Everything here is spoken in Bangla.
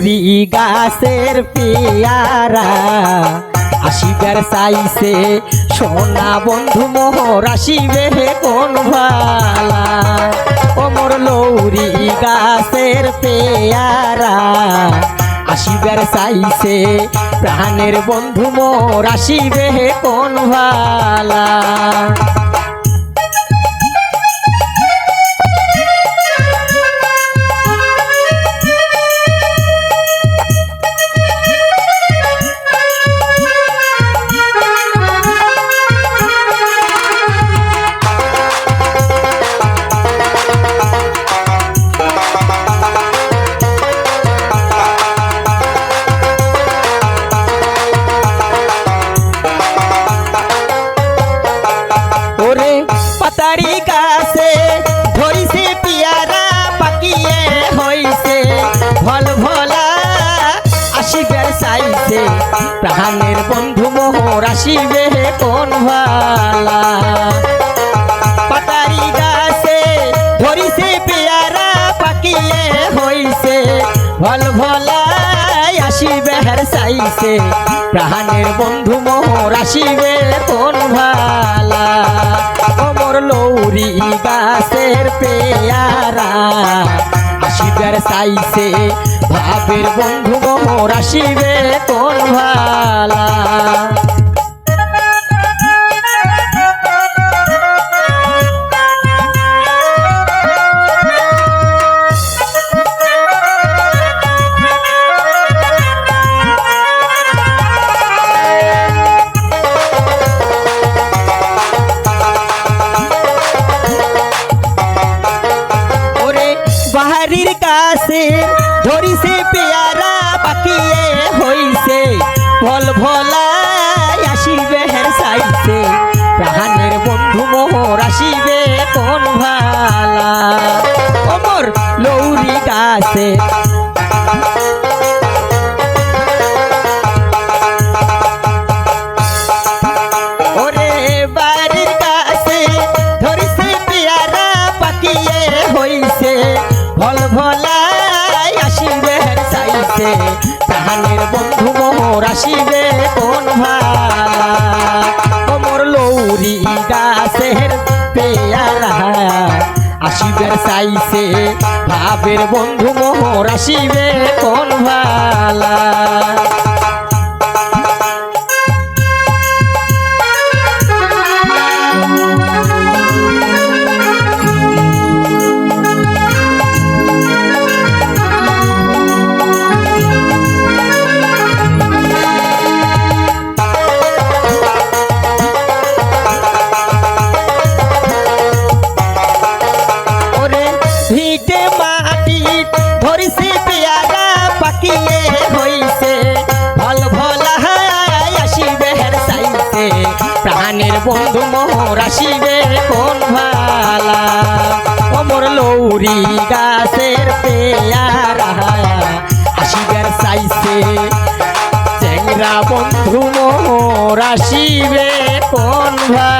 লৌরি গাছের পেয়ারা আসিবার চাইছে সোনা বন্ধু মোহর আসিবে কোন ভালা। ও মোর লৌরি গাছের পেয়ারা আসিবার চাইছে প্রাণের বন্ধু মোর আসিবে কোন ভালা। পাতারি গাছে ধরিছে পিয়ারা পাকিয়ে হইছে ভল ভলা আসিবার চাইছে প্রাণের বন্ধু মোহর আসিবে কোন ভালা। পাতারি গাছে ধরিছে পিয়ারা পাকিয়ে হইছে ভল ভলা আসিবার চাইছে প্রাণের বন্ধু মোহর আসিবে কোন ভালা। লৌরি গাছের পেয়ারা আসিবার চাইছে ভাবের বন্ধু মোহর আসিবে কোন ভালা। বাহারির কাছে ধরিছে পেয়ারা পাকিয়ে হইছে ভল ভলা আসিবে চাইছে প্রাণের বন্ধু মোহর আসিবে কোন ভালা। ও মোর লৌরি গাছে ওরে বাড়ির কাছে ধরিছে পেয়ারা পাকিয়ে হইছে ভল ভলাই আসিবে চাইছে প্রাণের বন্ধু মোহর আসিবে কোন ভালা। ও মোর লৌরি গাছের পেয়ারা আসিবে চাইছে ভাবের বন্ধু মোহর আসিবে কোন ভালা। ভিটে মাটি ধরিছে পেয়ারা পাকিয়ে হইছে ভল ভলা আসিবে চাইছে প্রাণের বন্ধু মোহর আসিবে কোন ভালা। ও মোর লৌরি গাছের পেয়ারা আসিবার চাইছে চ্যাংরা বন্ধু মোহর আসিবে কোন ভালা।